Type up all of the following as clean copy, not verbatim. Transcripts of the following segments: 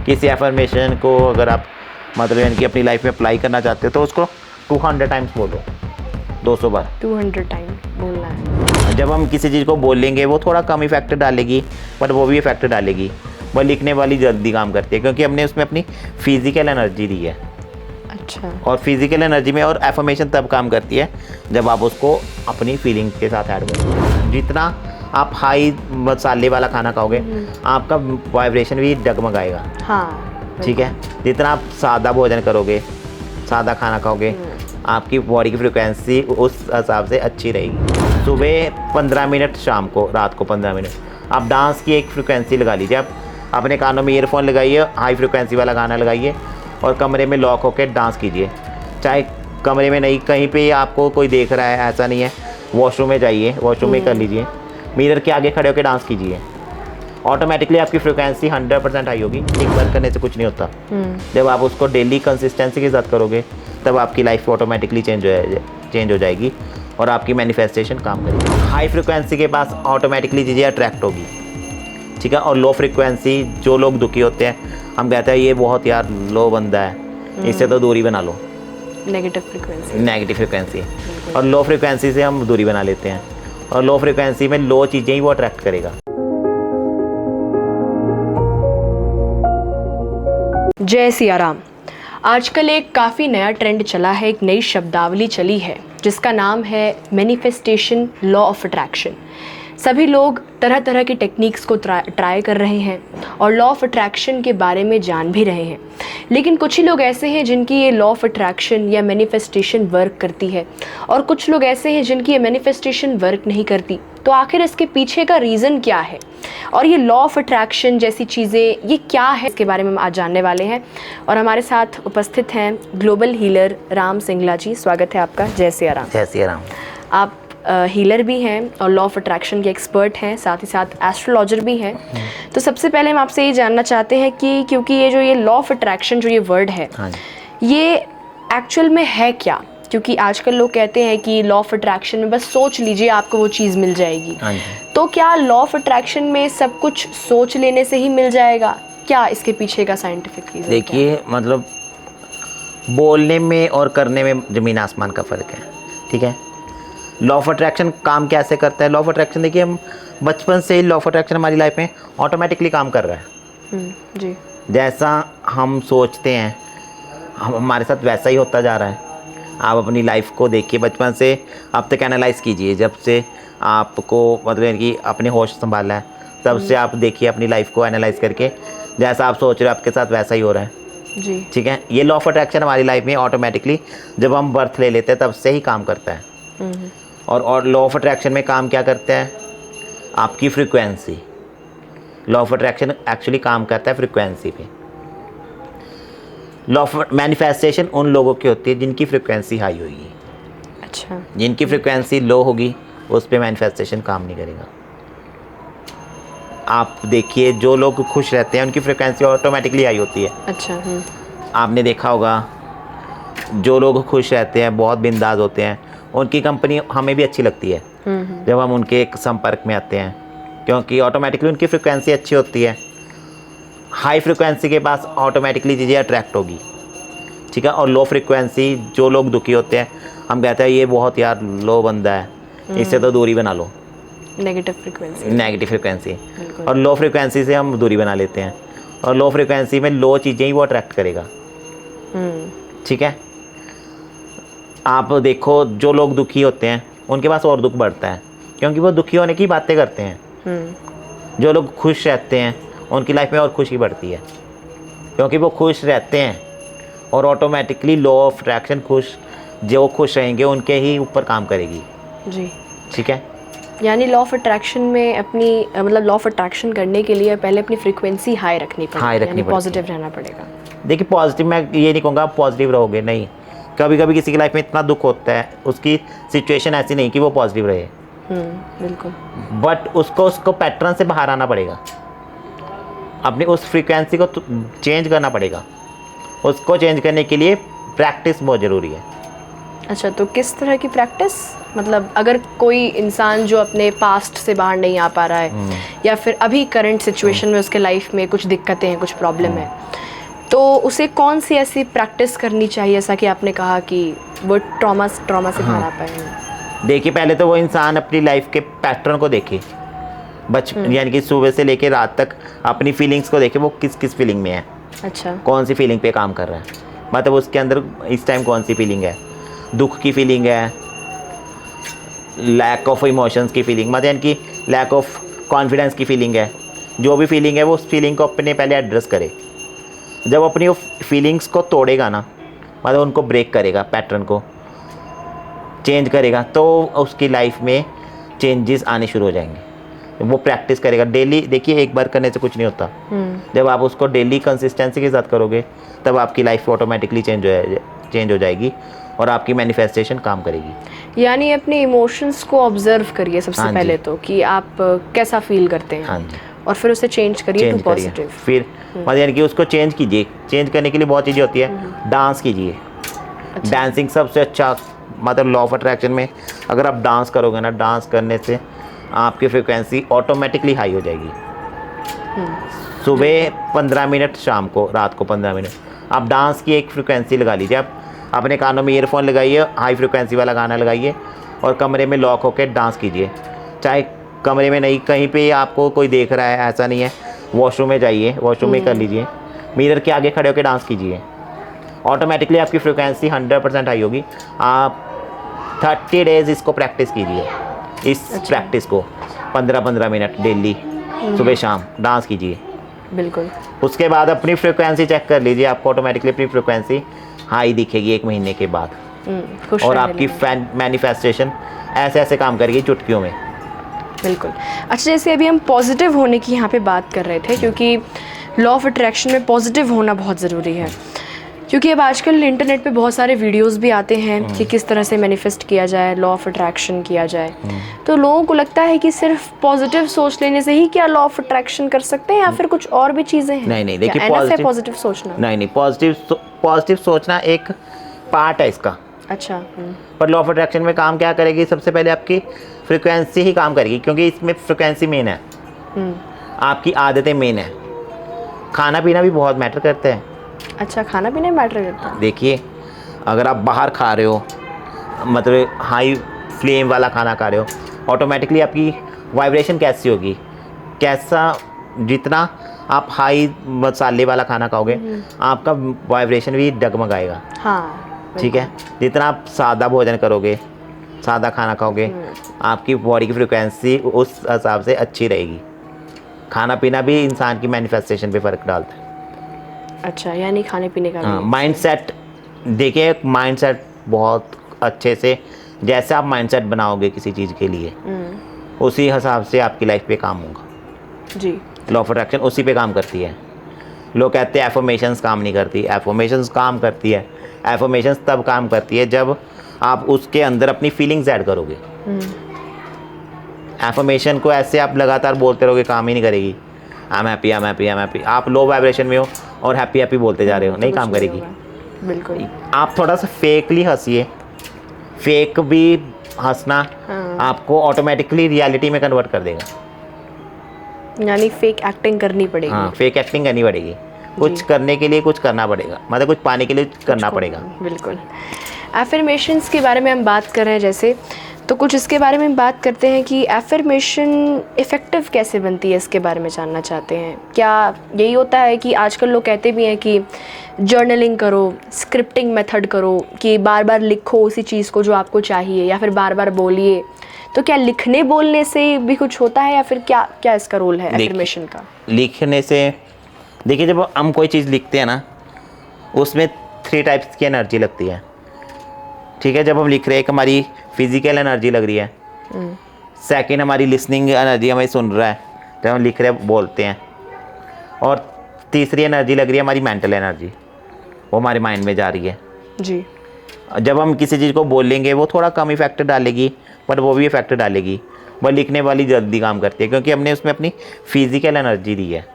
किसी एफर्मेशन को अगर आप मतलब यानी कि अपनी लाइफ में अप्लाई करना चाहते हो तो उसको 200 टाइम्स बोलो, 200 बार 200 टाइम बोलना है। जब हम किसी चीज़ को बोलेंगे वो थोड़ा कम इफेक्ट डालेगी, बट वो भी इफेक्ट डालेगी। वह लिखने वाली जल्दी काम करती है क्योंकि हमने उसमें अपनी फिजिकल एनर्जी दी है। अच्छा। और फिजिकल एनर्जी में और एफर्मेशन तब काम करती है जब आप उसको अपनी फीलिंग के साथ ऐड करोगे। जितना आप हाई मसाले वाला खाना खाओगे आपका वाइब्रेशन भी डगमगाएगा। हाँ, ठीक है। जितना आप सादा भोजन करोगे, सादा खाना खाओगे, आपकी बॉडी की फ्रिक्वेंसी उस हिसाब से अच्छी रहेगी। सुबह 15 मिनट, शाम को, रात को 15 मिनट आप डांस की एक फ्रिक्वेंसी लगा लीजिए। आप अपने कानों में ईयरफोन लगाइए, हाई फ्रिक्वेंसी वाला गाना लगाइए और कमरे में लॉक होकर डांस कीजिए। चाहे कमरे में नहीं, कहीं पे आपको कोई देख रहा है ऐसा नहीं है, वॉशरूम में जाइए, वॉशरूम में कर लीजिए, मिरर के आगे खड़े होकर डांस कीजिए। ऑटोमेटिकली आपकी फ्रिक्वेंसी 100% हाई होगी। एक बार करने से कुछ नहीं होता। जब आप उसको डेली कंसिस्टेंसी के साथ करोगे तब आपकी लाइफ ऑटोमेटिकली चेंज हो जाएगी और आपकी मैनिफेस्टेशन काम करेगी। हाई फ्रिक्वेंसी के पास ऑटोमेटिकली चीज़ें अट्रैक्ट होगी। ठीक है। और लो फ्रिक्वेंसी, जो लोग दुखी होते हैं, हम कहते हैं ये बहुत यार लो बंदा है, इससे तो दूरी बना लो। Negative frequency. और लो फ्रिक्वेंसी से हम दूरी बना लेते हैं और लो फ्रिक्वेंसी में लो चीज़ें ही वो अट्रैक्ट करेगा। जय सिया राम। आजकल एक काफ़ी नया ट्रेंड चला है, एक नई शब्दावली चली है जिसका नाम है मैनिफेस्टेशन लॉ ऑफ अट्रैक्शन। सभी लोग तरह तरह की टेक्निक्स को ट्राई कर रहे हैं और लॉ ऑफ अट्रैक्शन के बारे में जान भी रहे हैं, लेकिन कुछ ही लोग ऐसे हैं जिनकी ये लॉ ऑफ अट्रैक्शन या मैनिफेस्टेशन वर्क करती है और कुछ लोग ऐसे हैं जिनकी ये मैनिफेस्टेशन वर्क नहीं करती। तो आखिर इसके पीछे का रीज़न क्या है और ये लॉ ऑफ अट्रैक्शन जैसी चीज़ें ये क्या है, इसके बारे में हम आज जानने वाले हैं। और हमारे साथ उपस्थित हैं ग्लोबल हीलर राम सिंगला जी। स्वागत है आपका। जय सिया राम। जय सिया राम। आप हीलर भी हैं और लॉ ऑफ अट्रैक्शन के एक्सपर्ट हैं, साथ ही साथ एस्ट्रोलॉजर भी हैं। तो सबसे पहले हम आपसे ये जानना चाहते हैं कि क्योंकि ये लॉ ऑफ अट्रैक्शन जो ये वर्ड है, ये एक्चुअल में है क्या? क्योंकि आजकल लोग कहते हैं कि लॉ ऑफ अट्रैक्शन में बस सोच लीजिए आपको वो चीज़ मिल जाएगी। तो क्या लॉ ऑफ अट्रैक्शन में सब कुछ सोच लेने से ही मिल जाएगा? क्या इसके पीछे का साइंटिफिक रीज़न? देखिए, मतलब बोलने में और करने में ज़मीन आसमान का फ़र्क है। ठीक है। लॉ ऑफ अट्रैक्शन काम कैसे करता है? लॉ ऑफ अट्रैक्शन देखिए, हम बचपन से ही लॉ ऑफ अट्रैक्शन हमारी लाइफ में ऑटोमेटिकली काम कर रहा है। जी। जैसा हम सोचते हैं हमारे साथ वैसा ही होता जा रहा है। आप अपनी लाइफ को देखिए, बचपन से अब तक एनालाइज़ कीजिए। जब से आपको मतलब कि अपने होश संभाला है तब से आप देखिए अपनी लाइफ को एनालाइज़ करके, जैसा आप सोच रहे हो आपके साथ वैसा ही हो रहा है। जी। ठीक है। ये लॉ ऑफ अट्रैक्शन हमारी लाइफ में ऑटोमेटिकली जब हम बर्थ ले लेते हैं तब से ही काम करता है। और लॉ ऑफ अट्रैक्शन में काम क्या करता है? आपकी frequency. Law of attraction actually काम करता है फ्रीक्वेंसी पे। लॉ ऑफ मैनिफेस्टेशन उन लोगों की होती है जिनकी फ्रीक्वेंसी हाई होगी। अच्छा। जिनकी फ्रीक्वेंसी लो होगी उस पे मैनिफेस्टेशन काम नहीं करेगा। आप देखिए, जो लोग खुश रहते हैं उनकी फ्रीक्वेंसी ऑटोमेटिकली हाई होती है। अच्छा। आपने देखा होगा, जो लोग खुश रहते हैं, बहुत बिंदास होते हैं, उनकी कंपनी हमें भी अच्छी लगती है जब हम उनके एक संपर्क में आते हैं, क्योंकि ऑटोमेटिकली उनकी फ्रिक्वेंसी अच्छी होती है। हाई फ्रिक्वेंसी के पास ऑटोमेटिकली चीज़ें अट्रैक्ट होगी। ठीक है। और लो फ्रिक्वेंसी, जो लोग दुखी होते हैं, हम कहते हैं ये बहुत यार लो बंदा है, इससे तो दूरी बना लो। Negative frequency. और लो फ्रिक्वेंसी से हम दूरी बना लेते हैं और लो फ्रिक्वेंसी में लो चीज़ें ही वो अट्रैक्ट करेगा। ठीक है। आप देखो, जो लोग दुखी होते हैं उनके पास और दुख बढ़ता है क्योंकि वो दुखी होने की बातें करते हैं। जो लोग खुश रहते हैं उनकी लाइफ में और खुशी बढ़ती है क्योंकि वो खुश रहते हैं और ऑटोमेटिकली लॉ ऑफ अट्रैक्शन जो खुश रहेंगे उनके ही ऊपर काम करेगी। जी। ठीक है। यानी लॉ ऑफ अट्रैक्शन में अपनी लॉ ऑफ अट्रैक्शन करने के लिए पहले अपनी फ्रीक्वेंसी हाई रखनी पड़ेगी, पॉजिटिव रहना पड़ेगा। देखिए, पॉजिटिव मैं ये नहीं कहूँगा आप पॉजिटिव रहोगे, नहीं। कभी कभी किसी की लाइफ में इतना दुख होता है, उसकी सिचुएशन ऐसी नहीं कि वो पॉजिटिव रहे। बिल्कुल। बट उसको पैटर्न से बाहर आना पड़ेगा, अपनी उस फ्रीक्वेंसी को चेंज करना पड़ेगा। उसको चेंज करने के लिए प्रैक्टिस बहुत ज़रूरी है। अच्छा, तो किस तरह की प्रैक्टिस? मतलब अगर कोई इंसान जो अपने पास्ट से बाहर नहीं आ पा रहा है या फिर अभी करंट सिचुएशन में उसके लाइफ में कुछ दिक्कतें हैं, कुछ प्रॉब्लम है, तो उसे कौन सी ऐसी प्रैक्टिस करनी चाहिए, ऐसा कि आपने कहा कि वो ट्रॉमा से बाहर आ पाए? देखिए, पहले तो वो इंसान अपनी लाइफ के पैटर्न को देखे, यानी कि सुबह से लेकर रात तक अपनी फीलिंग्स को देखे, वो किस किस फीलिंग में है, अच्छा, कौन सी फीलिंग पे काम कर रहा है, मतलब उसके अंदर इस टाइम कौन सी फीलिंग है, दुख की फीलिंग है, लैक ऑफ इमोशंस की फीलिंग, मतलब यानी कि लैक ऑफ कॉन्फिडेंस की फीलिंग है, जो भी फीलिंग है वो उस फीलिंग को अपने पहले एड्रेस करे। जब अपनी वो फीलिंग्स को तोड़ेगा ना, मतलब उनको ब्रेक करेगा, पैटर्न को चेंज करेगा, तो उसकी लाइफ में चेंजेस आने शुरू हो जाएंगे। वो प्रैक्टिस करेगा डेली। देखिए, एक बार करने से कुछ नहीं होता, जब आप उसको डेली कंसिस्टेंसी के साथ करोगे तब आपकी लाइफ ऑटोमेटिकली चेंज हो जाएगी और आपकी मैनिफेस्टेशन काम करेगी। यानी अपने इमोशंस को ऑब्जर्व करिए सबसे हाँ जी। पहले तो, कि आप कैसा फील करते हैं, हाँ जी, और फिर उसे चेंज करिए टू पॉजिटिव। फिर मतलब यानी कि उसको चेंज कीजिए। चेंज करने के लिए बहुत चीज़ें होती है। डांस कीजिए। डांसिंग सबसे अच्छा, मतलब लॉ ऑफ अट्रैक्शन में अगर आप डांस करोगे ना, डांस करने से आपकी फ्रिक्वेंसी ऑटोमेटिकली हाई हो जाएगी। सुबह 15 मिनट, शाम को, रात को 15 मिनट आप डांस की एक फ्रिक्वेंसी लगा लीजिए। आप अपने कानों में ईयरफोन लगाइए, हाई फ्रिक्वेंसी वाला गाना लगाइए और कमरे में लॉक होकर डांस कीजिए। चाहे कमरे में नहीं, कहीं पे आपको कोई देख रहा है ऐसा नहीं है, वॉशरूम में जाइए, वॉशरूम में कर लीजिए, मिरर के आगे खड़े होकर डांस कीजिए। ऑटोमेटिकली आपकी फ्रिक्वेंसी 100% हाई होगी। आप 30 डेज़ इसको प्रैक्टिस कीजिए। इस प्रैक्टिस को 15-15 मिनट डेली सुबह शाम डांस कीजिए। बिल्कुल। उसके बाद अपनी फ्रिक्वेंसी चेक कर लीजिए, आपको ऑटोमेटिकली अपनी फ्रिक्वेंसी हाई दिखेगी 1 महीने के बाद। खुश और रहने आपकी लगे। मैनिफेस्टेशन ऐसे ऐसे काम करेगी चुटकियों में। बिल्कुल। अच्छा, जैसे अभी हम पॉजिटिव होने की यहाँ पे बात कर रहे थे, क्योंकि लॉ ऑफ अट्रैक्शन में पॉजिटिव होना बहुत ज़रूरी है, क्योंकि अब आजकल इंटरनेट पे बहुत सारे वीडियोस भी आते हैं कि किस तरह से मैनिफेस्ट किया जाए, लॉ ऑफ अट्रैक्शन किया जाए। तो लोगों को लगता है कि सिर्फ पॉजिटिव सोच लेने से ही क्या लॉ ऑफ अट्रैक्शन कर सकते हैं, या फिर कुछ और भी चीज़ें हैं? नहीं, देखिए, पॉजिटिव सोचना। नहीं, पॉजिटिव सोचना एक पार्ट है इसका। अच्छा। पर लॉ ऑफ अट्रैक्शन में काम क्या करेगी? सबसे पहले आपकी फ्रिक्वेंसी ही काम करेगी, क्योंकि इसमें फ्रिक्वेंसी मेन है, आपकी आदतें मेन है। खाना पीना भी बहुत मैटर करता है। अच्छा, खाना पीना मैटर करता है? देखिए, अगर आप बाहर खा रहे हो, मतलब हाई फ्लेम वाला खाना खा रहे हो, ऑटोमेटिकली आपकी वाइब्रेशन कैसी होगी, जितना आप हाई मसाले वाला खाना खाओगे आपका वाइब्रेशन भी डगमगाएगा। हाँ, ठीक है। जितना आप सादा भोजन करोगे, सादा खाना खाओगे, आपकी बॉडी की फ्रिक्वेंसी उस हिसाब से अच्छी रहेगी। खाना पीना भी इंसान की मैनिफेस्टेशन पे फ़र्क डालता है। अच्छा, यानी खाने पीने का भी। माइंडसेट, देखिए, माइंडसेट बहुत अच्छे से, जैसे आप माइंडसेट बनाओगे किसी चीज़ के लिए, उसी हिसाब से आपकी लाइफ पे काम होगा जी। लॉ ऑफ अट्रैक्शन उसी पे काम करती है। लोग कहते हैं एफर्मेशंस काम नहीं करती, एफर्मेशंस काम करती है। एफर्मेशंस तब काम करती है जब आप उसके अंदर अपनी फीलिंग्स ऐड करोगे। एफर्मेशन को ऐसे आप लगातार बोलते रहोगे, काम ही नहीं करेगी। I am happy, I am happy, I am happy. आप लो वाइब्रेशन में हो और हैप्पी हैप्पी बोलते जा रहे हो, नहीं काम करेगी। बिल्कुल। आप थोड़ा सा फेकली हंसिए। फेक भी हंसना आपको ऑटोमेटिकली रियलिटी में कन्वर्ट कर देगा। यानी फेक एक्टिंग करनी पड़ेगी। हाँ, फेक एक्टिंग करनी पड़ेगी। कुछ करने के लिए कुछ करना पड़ेगा, मतलब कुछ पाने के लिए करना पड़ेगा। बिल्कुल। एफर्मेशंस के बारे में हम बात कर रहे हैं जैसे, तो कुछ इसके बारे में बात करते हैं कि एफर्मेशन इफ़ेक्टिव कैसे बनती है, इसके बारे में जानना चाहते हैं। क्या यही होता है कि आजकल लोग कहते भी हैं कि जर्नलिंग करो, स्क्रिप्टिंग मेथड करो, कि बार बार लिखो उसी चीज़ को जो आपको चाहिए, या फिर बार बार बोलिए। तो क्या लिखने बोलने से भी कुछ होता है, या फिर क्या इसका रोल है एफर्मेशन का? लिखने से, देखिए, जब हम कोई चीज़ लिखते हैं ना, उसमें 3 टाइप्स की एनर्जी लगती है। ठीक है। जब हम लिख रहे हैं, एक हमारी फिजिकल एनर्जी लग रही है, सेकंड हमारी लिसनिंग एनर्जी, हमें सुन रहा है जब हम लिख रहे हैं, बोलते हैं, और तीसरी एनर्जी लग रही है हमारी मेंटल एनर्जी, वो हमारे माइंड में जा रही है जी। जब हम किसी चीज़ को बोलेंगे वो थोड़ा कम इफेक्ट डालेगी, पर वो भी इफेक्ट डालेगी। वह लिखने वाली जल्दी काम करती है, क्योंकि हमने उसमें अपनी फिजिकल एनर्जी दी है।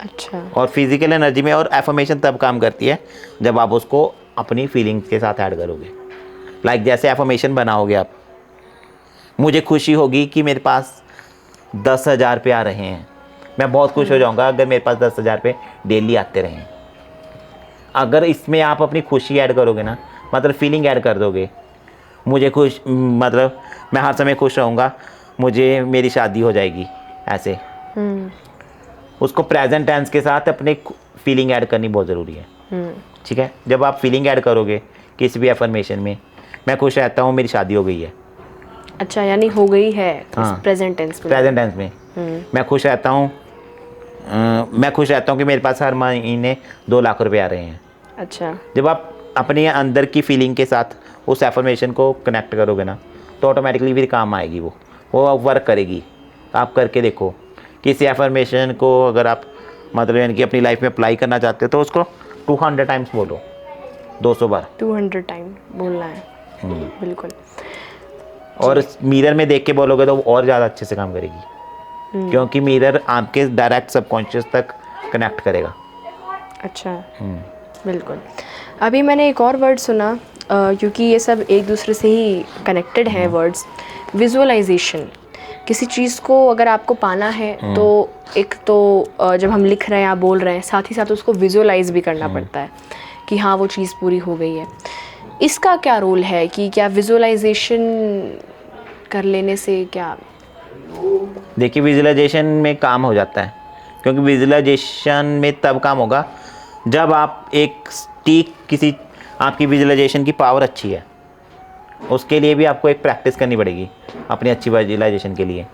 अच्छा। और फिजिकल एनर्जी में, और एफर्मेशन तब काम करती है जब आप उसको अपनी फीलिंग्स के साथ ऐड करोगे। लाइक जैसे एफर्मेशन बनाओगे आप, मुझे खुशी होगी कि मेरे पास 10,000 रुपये आ रहे हैं, मैं बहुत खुश हो जाऊंगा अगर मेरे पास 10,000 रुपये डेली आते रहें। अगर इसमें आप अपनी खुशी ऐड करोगे ना, मतलब फीलिंग ऐड कर दोगे, मुझे खुश, मतलब मैं हर समय खुश रहूँगा, मुझे मेरी शादी हो जाएगी, ऐसे उसको प्रेजेंट टेंस के साथ अपने फीलिंग ऐड करनी बहुत ज़रूरी है। ठीक है, जब आप फीलिंग ऐड करोगे किसी भी एफर्मेशन में, मैं खुश रहता हूँ, मेरी शादी हो गई है। अच्छा, यानी हो गई है हाँ, प्रेजेंट टेंस में। प्रेजेंट टेंस में मैं खुश रहता हूँ, मैं खुश रहता हूँ कि मेरे पास हर महीने 2 लाख रुपए आ रहे हैं। अच्छा। जब आप अपने अंदर की फीलिंग के साथ उस एफर्मेशन को कनेक्ट करोगे ना, तो ऑटोमेटिकली फिर काम आएगी, वो वर्क करेगी। आप करके देखो, किसी एफर्मेशन को अगर आप मतलब यानी कि अपनी लाइफ में अप्लाई करना चाहते हो तो उसको 200 टाइम्स बोलो, 200 बार 200 टाइम बोलना है। बिल्कुल। और मिरर में देख के बोलोगे तो वो और ज़्यादा अच्छे से काम करेगी, क्योंकि मिरर आपके डायरेक्ट सबकॉन्शियस तक कनेक्ट करेगा। अच्छा। बिल्कुल। अभी मैंने एक और वर्ड सुना, क्योंकि ये सब एक दूसरे से ही कनेक्टेड हैं वर्ड्स, विजुअलाइजेशन। किसी चीज़ को अगर आपको पाना है तो एक तो जब हम लिख रहे हैं या बोल रहे हैं, साथ ही साथ उसको विजुअलाइज भी करना पड़ता है कि हाँ वो चीज़ पूरी हो गई है। इसका क्या रोल है कि क्या विजुअलाइजेशन कर लेने से क्या? देखिए, विजुअलाइजेशन में काम हो जाता है, क्योंकि विजुअलाइजेशन में तब काम होगा जब आप एक स्टिक किसी, आपकी विजुअलाइजेशन की पावर अच्छी है, उसके लिए भी आपको एक प्रैक्टिस करनी पड़ेगी अपनी अच्छी विजुअलाइजेशन के लिए।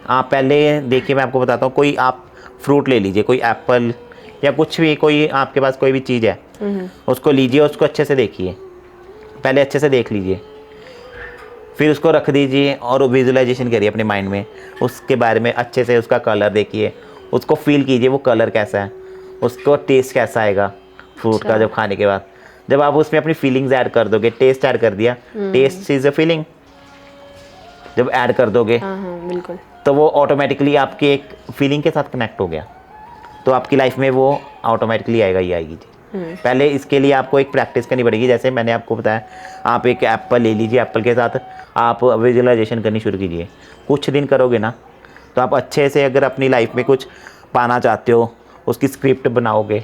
आप पहले देखिए, मैं आपको बताता हूँ, कोई आप फ्रूट ले लीजिए, कोई एप्पल या कुछ भी, कोई आपके पास कोई भी चीज़ है, उसको लीजिए, उसको अच्छे से देखिए, पहले अच्छे से देख लीजिए, फिर उसको रख दीजिए और विजुअलाइजेशन करिए अपने माइंड में, उसके बारे में अच्छे से, उसका कलर देखिए, उसको फील कीजिए वो कलर कैसा है, उसको टेस्ट कैसा आएगा फ्रूट का जब खाने के बाद। जब आप उसमें अपनी फीलिंग्स ऐड कर दोगे, टेस्ट ऐड कर दिया, टेस्ट इज़ अ फीलिंग, जब ऐड कर दोगे बिल्कुल, तो वो ऑटोमेटिकली आपके एक फीलिंग के साथ कनेक्ट हो गया, तो आपकी लाइफ में वो ऑटोमेटिकली आएगा ही आएगी जी। पहले इसके लिए आपको एक प्रैक्टिस करनी पड़ेगी, जैसे मैंने आपको बताया, आप एक एप्पल ले लीजिए, एप्पल के साथ आप विजुअलाइजेशन करनी शुरू कीजिए। कुछ दिन करोगे ना तो आप अच्छे से, अगर अपनी लाइफ में कुछ पाना चाहते हो, उसकी स्क्रिप्ट बनाओगे,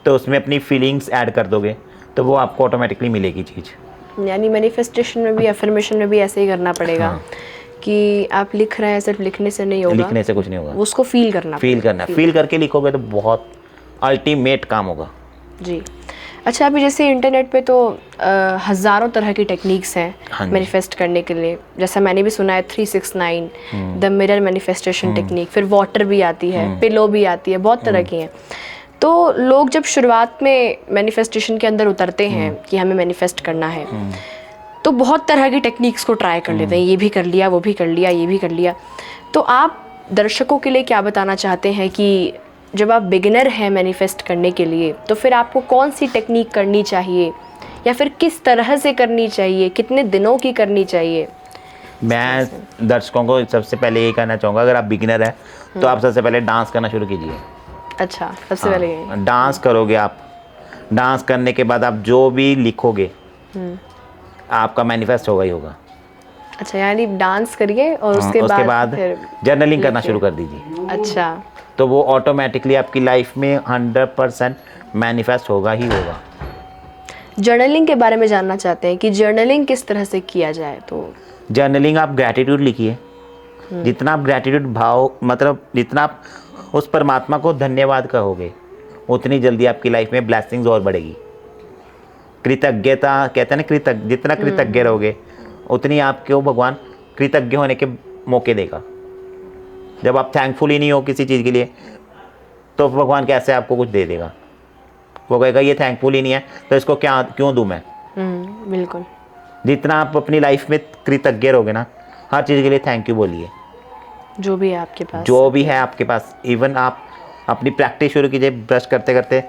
तो उसमें अपनी फीलिंग्स ऐड कर दोगे, तो वो आपको ऑटोमेटिकली मिलेगी चीज़। यानी मैनिफेस्टेशन में भी, अफर्मेशन में भी ऐसे ही करना पड़ेगा। हाँ। कि आप लिख रहे हैं, सिर्फ लिखने से नहीं होगा, लिखने से कुछ नहीं होगा, उसको फील करना फील करके लिखोगे तो बहुत अल्टीमेट काम होगा जी। अच्छा, अभी जैसे इंटरनेट पे तो हज़ारों तरह की टेक्निक्स हैं मैनिफेस्ट करने के लिए। जैसा मैंने भी सुना है 369, द मिरर मैनिफेस्टेशन टेक्निक, फिर वाटर भी आती है, पिलो भी आती है, बहुत तरह की हैं। तो लोग जब शुरुआत में मैनिफेस्टेशन के अंदर उतरते हैं कि हमें मैनिफेस्ट करना है, तो बहुत तरह की टेक्निक्स को ट्राई कर लेते हैं, ये भी कर लिया, वो भी कर लिया, ये भी कर लिया। तो आप दर्शकों के लिए क्या बताना चाहते हैं कि जब आप बिगिनर हैं मैनिफेस्ट करने के लिए, तो फिर आपको कौन सी टेक्निक करनी चाहिए, या फिर किस तरह से करनी चाहिए, कितने दिनों की करनी चाहिए? मैं दर्शकों को सबसे पहले ये कहना चाहूँगा, अगर आप बिगिनर हैं तो आप सबसे पहले डांस करना शुरू कीजिए। अच्छा, सबसे पहले डांस करोगे आप, डांस करने के बाद आप जो भी लिखोगे आपका मैनिफेस्ट होगा ही होगा। अच्छा, यानी डांस करिए और उसके बाद जर्नलिंग करना शुरू कर दीजिए। अच्छा, तो वो ऑटोमेटिकली आपकी लाइफ में 100% मैनिफेस्ट होगा ही होगा। जर्नलिंग के बारे में जानना चाहते हैं कि जर्नलिंग किस तरह से किया जाए? तो जर्नलिंग, आप ग्रैटिट्यूड लिखिए, जितना आप ग्रैटिट्यूड भाव, मतलब जितना आप उस परमात्मा को धन्यवाद कहोगे, उतनी जल्दी आपकी लाइफ में ब्लेसिंग्स और बढ़ेगी। कृतज्ञता कहते हैं ना, जितना कृतज्ञ रहोगे उतनी आपको भगवान कृतज्ञ होने के मौके देगा। जब आप थैंकफुल ही नहीं हो किसी चीज़ के लिए, तो भगवान कैसे आपको कुछ दे देगा? वो कहेगा ये थैंकफुल ही नहीं है, तो इसको क्यों दूं मैं? बिल्कुल। जितना आप अपनी लाइफ में कृतज्ञ रहोगे ना, हर चीज़ के लिए थैंक यू बोलिए, जो भी है आपके पास, जो भी है आपके पास। इवन आप अपनी प्रैक्टिस शुरू कीजिए, ब्रश करते करते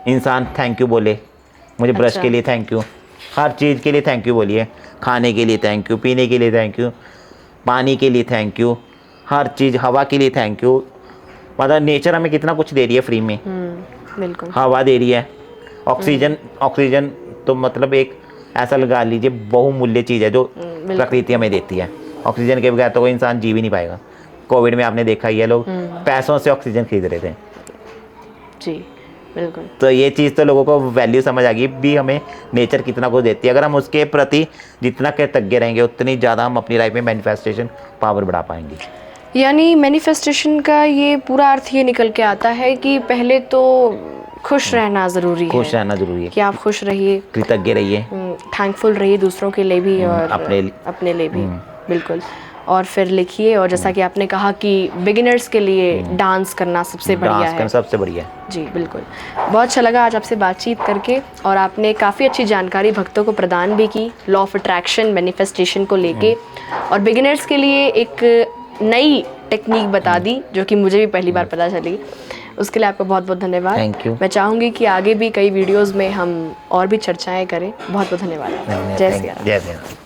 इंसान थैंक यू बोले, मुझे ब्रश के लिए थैंक यू, हर चीज़ के लिए थैंक यू बोलिए, खाने के लिए थैंक यू, पीने के लिए थैंक यू, पानी के लिए थैंक यू, हर चीज़, हवा के लिए थैंक यू। मतलब नेचर हमें कितना कुछ दे रही है फ्री में। बिल्कुल। हवा दे रही है, ऑक्सीजन तो मतलब एक ऐसा लगा लीजिए बहुमूल्य चीज़ है जो प्रकृति हमें देती है। ऑक्सीजन के बगैर तो कोई इंसान जी भी नहीं पाएगा। कोविड में आपने देखा ही है, लोग पैसों से ऑक्सीजन खरीद रहे थे जी। बिल्कुल। तो ये चीज़ तो लोगों को वैल्यू समझ आ गई भी, हमें नेचर कितना कुछ देती है। अगर हम उसके प्रति जितना कृतज्ञ रहेंगे उतनी ज़्यादा हम अपनी लाइफ में मैनिफेस्टेशन पावर बढ़ा पाएंगे। यानी मैनिफेस्टेशन का ये पूरा अर्थ ये निकल के आता है कि पहले तो खुश रहना ज़रूरी है, खुश रहना ज़रूरी है कि आप खुश रहिए, कृतज्ञ रहिए, थैंकफुल रहिए दूसरों के लिए भी और अपने लिए भी। बिल्कुल। और फिर लिखिए, और जैसा कि आपने कहा कि बिगिनर्स के लिए डांस करना सबसे बढ़िया डांस है। करना सबसे बढ़िया है। जी बिल्कुल। बहुत अच्छा लगा आज आपसे बातचीत करके, और आपने काफ़ी अच्छी जानकारी भक्तों को प्रदान भी की लॉ ऑफ अट्रैक्शन मैनिफेस्टेशन को लेके, और बिगिनर्स के लिए एक नई टेक्निक बता दी जो कि मुझे भी पहली बार पता चली। उसके लिए आपका बहुत बहुत धन्यवाद। Thank you. मैं चाहूँगी कि आगे भी कई वीडियोज़ में हम और भी चर्चाएँ करें। बहुत बहुत धन्यवाद। जय सिया राम। जय सिया राम।